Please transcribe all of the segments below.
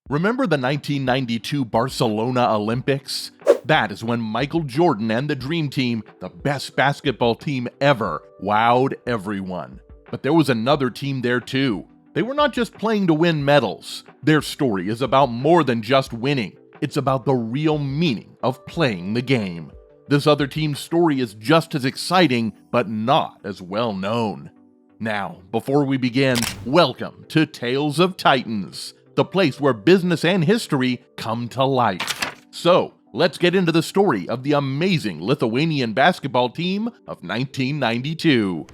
Remember the 1992 Barcelona Olympics? That is when Michael Jordan and the Dream Team, the best basketball team ever, wowed everyone. But there was another team there too. They were not just playing to win medals. Their story is about more than just winning. It's about the real meaning of playing the game. This other team's story is just as exciting, but not as well known. Now, before we begin, welcome to Tales of Titans, the place where business and history come to life. So, let's get into the story of the amazing Lithuanian basketball team of 1992.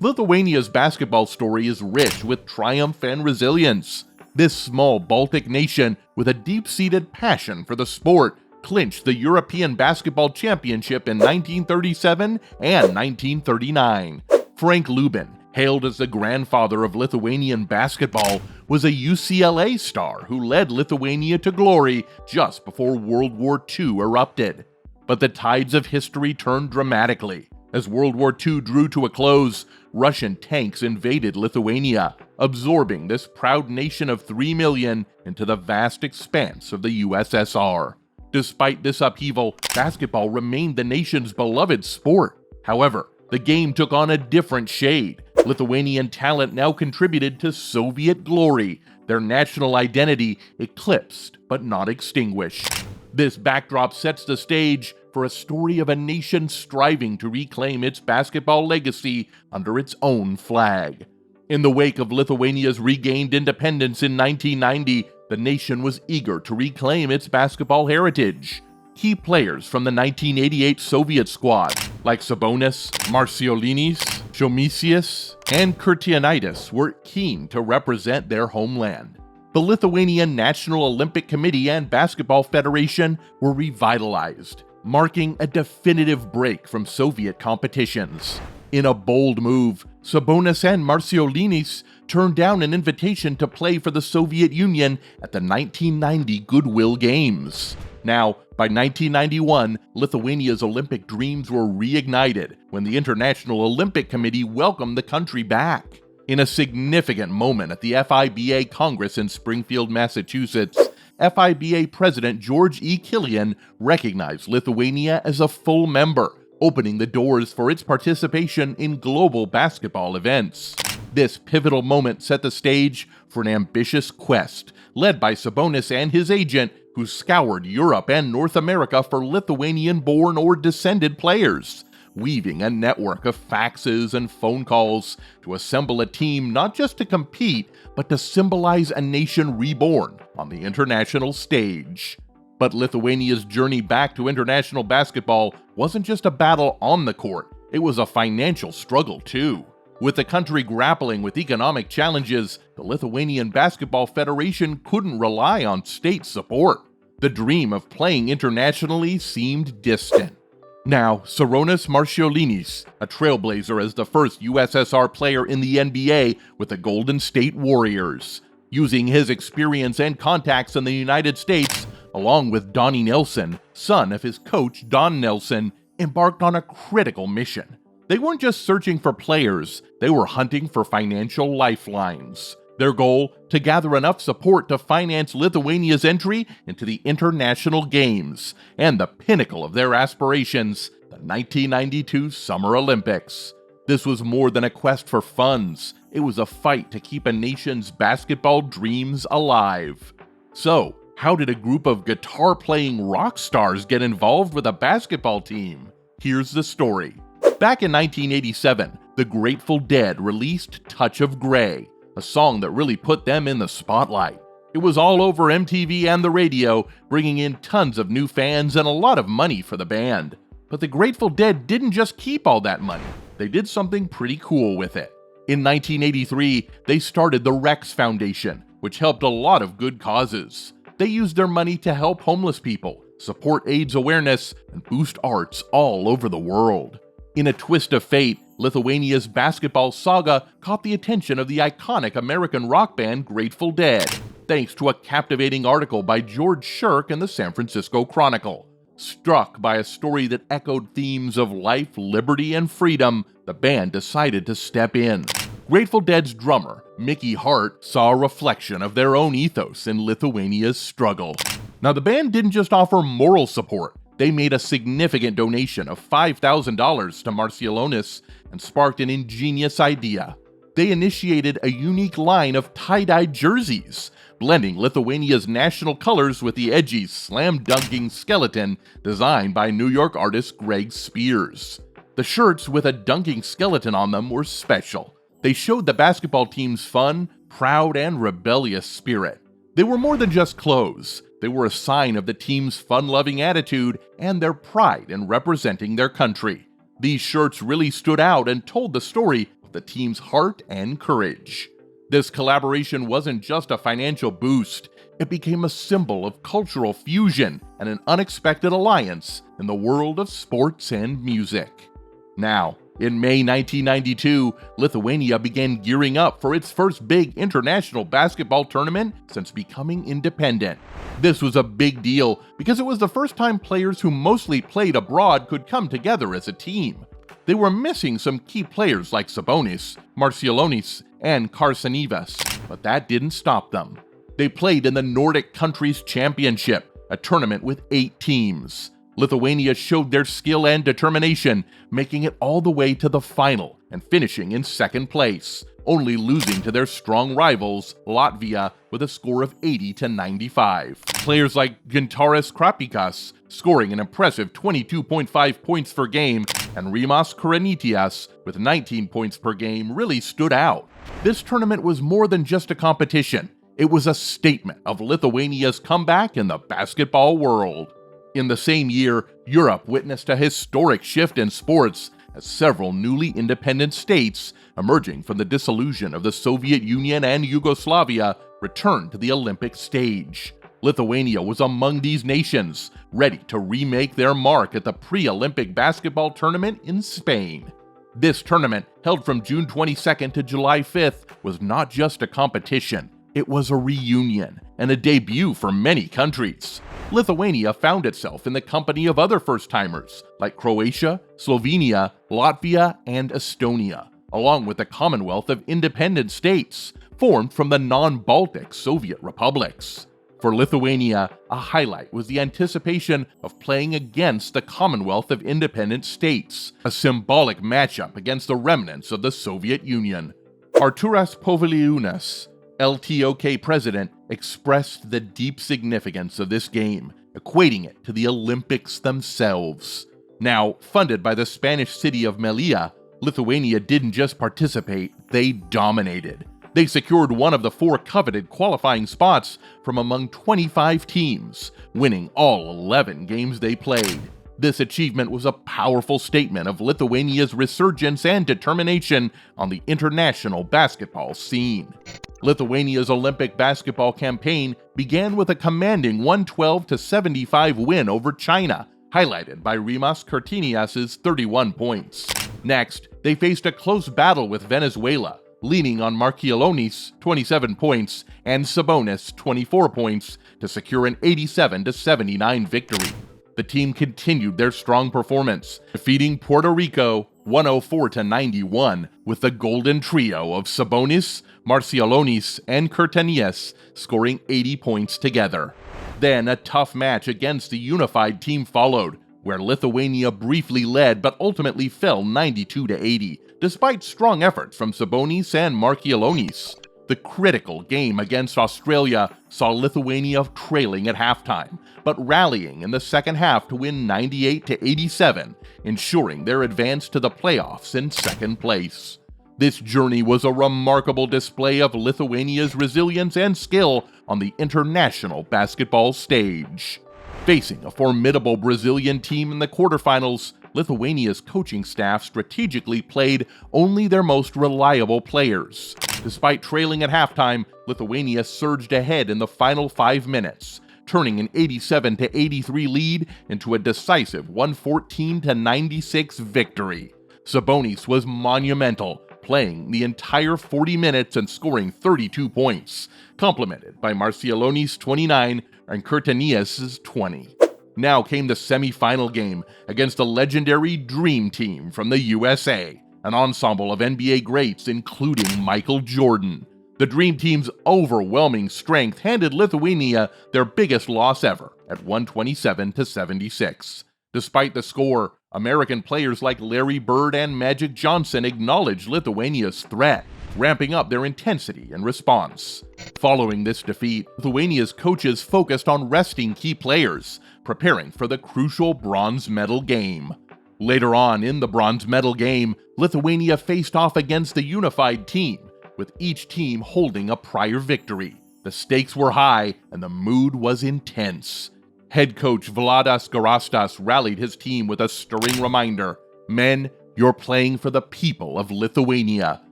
Lithuania's basketball story is rich with triumph and resilience. This small Baltic nation, with a deep-seated passion for the sport, clinched the European Basketball Championship in 1937 and 1939. Frank Lubin, hailed as the grandfather of Lithuanian basketball, was a UCLA star who led Lithuania to glory just before World War II erupted. But the tides of history turned dramatically. As World War II drew to a close, Russian tanks invaded Lithuania, absorbing this proud nation of 3 million into the vast expanse of the USSR. Despite this upheaval, basketball remained the nation's beloved sport. However, the game took on a different shade. Lithuanian talent now contributed to Soviet glory, their national identity eclipsed but not extinguished. This backdrop sets the stage for a story of a nation striving to reclaim its basketball legacy under its own flag. In the wake of Lithuania's regained independence in 1990, the nation was eager to reclaim its basketball heritage. Key players from the 1988 Soviet squad, like Sabonis, Marciolinis, Šomisias, and Kurtianaitis, were keen to represent their homeland. The Lithuanian National Olympic Committee and Basketball Federation were revitalized, marking a definitive break from Soviet competitions. In a bold move, Sabonis and Marciolinis turned down an invitation to play for the Soviet Union at the 1990 Goodwill Games. Now, by 1991, Lithuania's Olympic dreams were reignited when the International Olympic Committee welcomed the country back. In a significant moment at the FIBA Congress in Springfield, Massachusetts, FIBA President George E. Killian recognized Lithuania as a full member, opening the doors for its participation in global basketball events. This pivotal moment set the stage for an ambitious quest, led by Sabonis and his agent, who scoured Europe and North America for Lithuanian-born or descended players, weaving a network of faxes and phone calls to assemble a team not just to compete, but to symbolize a nation reborn on the international stage. But Lithuania's journey back to international basketball wasn't just a battle on the court, it was a financial struggle too. With the country grappling with economic challenges, the Lithuanian Basketball Federation couldn't rely on state support. The dream of playing internationally seemed distant. Now, Sarunas Marciolinis, a trailblazer as the first USSR player in the NBA with the Golden State Warriors. Using his experience and contacts in the United States, along with Donnie Nelson, son of his coach Don Nelson, embarked on a critical mission. They weren't just searching for players, they were hunting for financial lifelines. Their goal, to gather enough support to finance Lithuania's entry into the international games, and the pinnacle of their aspirations, the 1992 Summer Olympics. This was more than a quest for funds, it was a fight to keep a nation's basketball dreams alive. So, how did a group of guitar-playing rock stars get involved with a basketball team? Here's the story. Back in 1987, the Grateful Dead released Touch of Grey, a song that really put them in the spotlight. It was all over MTV and the radio, bringing in tons of new fans and a lot of money for the band. But the Grateful Dead didn't just keep all that money, they did something pretty cool with it. In 1983, they started the Rex Foundation, which helped a lot of good causes. They used their money to help homeless people, support AIDS awareness, and boost arts all over the world. In a twist of fate, Lithuania's basketball saga caught the attention of the iconic American rock band Grateful Dead, thanks to a captivating article by George Shirk in the San Francisco Chronicle. Struck by a story that echoed themes of life, liberty, and freedom, the band decided to step in. Grateful Dead's drummer, Mickey Hart, saw a reflection of their own ethos in Lithuania's struggle. Now, the band didn't just offer moral support. They made a significant donation of $5,000 to Marciulionis and sparked an ingenious idea. They initiated a unique line of tie-dye jerseys, blending Lithuania's national colors with the edgy, slam-dunking skeleton designed by New York artist Greg Spears. The shirts with a dunking skeleton on them were special. They showed the basketball team's fun, proud, and rebellious spirit. They were more than just clothes. They were a sign of the team's fun-loving attitude and their pride in representing their country. These shirts really stood out and told the story of the team's heart and courage. This collaboration wasn't just a financial boost. It became a symbol of cultural fusion and an unexpected alliance in the world of sports and music. Now, in May 1992, Lithuania began gearing up for its first big international basketball tournament since becoming independent. This was a big deal because it was the first time players who mostly played abroad could come together as a team. They were missing some key players like Sabonis, Marciulionis, and Karsanivas, but that didn't stop them. They played in the Nordic Countries Championship, a tournament with 8 teams. Lithuania showed their skill and determination, making it all the way to the final and finishing in second place, only losing to their strong rivals, Latvia, with a score of 80-95. Players like Gintaras Krapikas scoring an impressive 22.5 points per game, and Rimas Korenitias with 19 points per game really stood out. This tournament was more than just a competition. It was a statement of Lithuania's comeback in the basketball world. In the same year, Europe witnessed a historic shift in sports as several newly independent states, emerging from the dissolution of the Soviet Union and Yugoslavia, returned to the Olympic stage. Lithuania was among these nations, ready to remake their mark at the pre-Olympic basketball tournament in Spain. This tournament, held from June 22nd to July 5th, was not just a competition. It was a reunion and a debut for many countries. Lithuania found itself in the company of other first-timers like Croatia, Slovenia, Latvia, and Estonia, along with the Commonwealth of Independent States, formed from the non-Baltic Soviet republics. For Lithuania, a highlight was the anticipation of playing against the Commonwealth of Independent States, a symbolic matchup against the remnants of the Soviet Union. Arturas Poviliūnas, LTOK president, expressed the deep significance of this game, equating it to the Olympics themselves. Now, funded by the Spanish city of Melilla, Lithuania didn't just participate, they dominated. They secured one of the 4 coveted qualifying spots from among 25 teams, winning all 11 games they played. This achievement was a powerful statement of Lithuania's resurgence and determination on the international basketball scene. Lithuania's Olympic basketball campaign began with a commanding 112-75 win over China, highlighted by Rimas Kurtinias' 31 points. Next, they faced a close battle with Venezuela, leaning on Marciulionis, 27 points, and Sabonis, 24 points, to secure an 87-79 victory. The team continued their strong performance, defeating Puerto Rico 104-91 with the golden trio of Sabonis, Marciulionis, and Kurtinias scoring 80 points together. Then a tough match against the unified team followed, where Lithuania briefly led but ultimately fell 92-80, despite strong efforts from Sabonis and Marciulionis. The critical game against Australia saw Lithuania trailing at halftime, but rallying in the second half to win 98-87, ensuring their advance to the playoffs in second place. This journey was a remarkable display of Lithuania's resilience and skill on the international basketball stage. Facing a formidable Brazilian team in the quarterfinals, Lithuania's coaching staff strategically played only their most reliable players. Despite trailing at halftime, Lithuania surged ahead in the final 5 minutes, turning an 87-83 lead into a decisive 114-96 victory. Sabonis was monumental, playing the entire 40 minutes and scoring 32 points, complemented by Marciulionis' 29 and Kurtinias' 20. Now came the semi-final game against the legendary Dream Team from the USA. an ensemble of NBA greats including Michael Jordan. The Dream Team's overwhelming strength handed Lithuania their biggest loss ever at 127-76. Despite the score, American players like Larry Bird and Magic Johnson acknowledged Lithuania's threat, ramping up their intensity and response. Following this defeat, Lithuania's coaches focused on resting key players, preparing for the crucial bronze medal game. Later on in the bronze medal game, Lithuania faced off against a unified team, with each team holding a prior victory. The stakes were high and the mood was intense. Head coach Vladas Garastas rallied his team with a stirring reminder: "Men, you're playing for the people of Lithuania.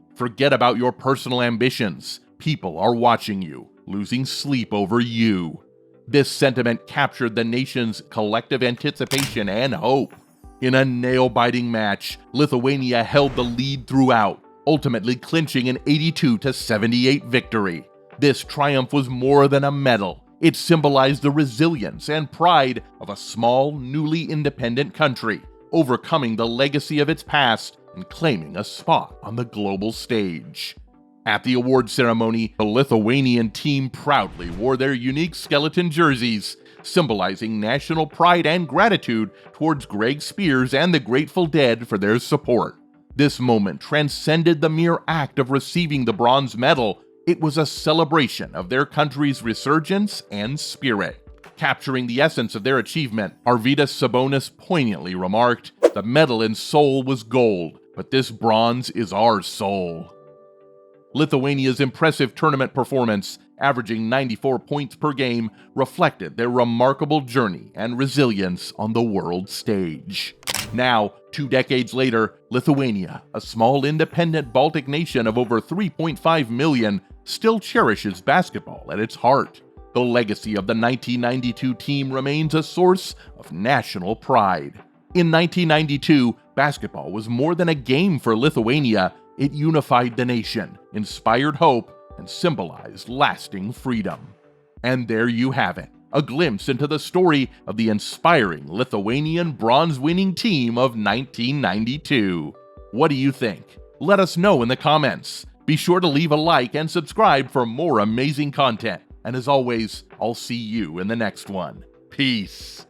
Forget about your personal ambitions. People are watching you, losing sleep over you." This sentiment captured the nation's collective anticipation and hope. In a nail-biting match, Lithuania held the lead throughout, ultimately clinching an 82-78 victory. This triumph was more than a medal. It symbolized the resilience and pride of a small, newly independent country, overcoming the legacy of its past and claiming a spot on the global stage. At the award ceremony, the Lithuanian team proudly wore their unique skeleton jerseys, symbolizing national pride and gratitude towards Greg Spears and the Grateful Dead for their support. This moment transcended the mere act of receiving the bronze medal. It was a celebration of their country's resurgence and spirit. Capturing the essence of their achievement, Arvydas Sabonis poignantly remarked, "The medal in Seoul was gold, but this bronze is our soul." Lithuania's impressive tournament performance, averaging 94 points per game, reflected their remarkable journey and resilience on the world stage. Now, 2 decades later, Lithuania, a small independent Baltic nation of over 3.5 million, still cherishes basketball at its heart. The legacy of the 1992 team remains a source of national pride. In 1992, basketball was more than a game for Lithuania. It unified the nation, inspired hope, and symbolized lasting freedom. And there you have it, a glimpse into the story of the inspiring Lithuanian bronze-winning team of 1992. What do you think? Let us know in the comments. Be sure to leave a like and subscribe for more amazing content. And as always, I'll see you in the next one. Peace.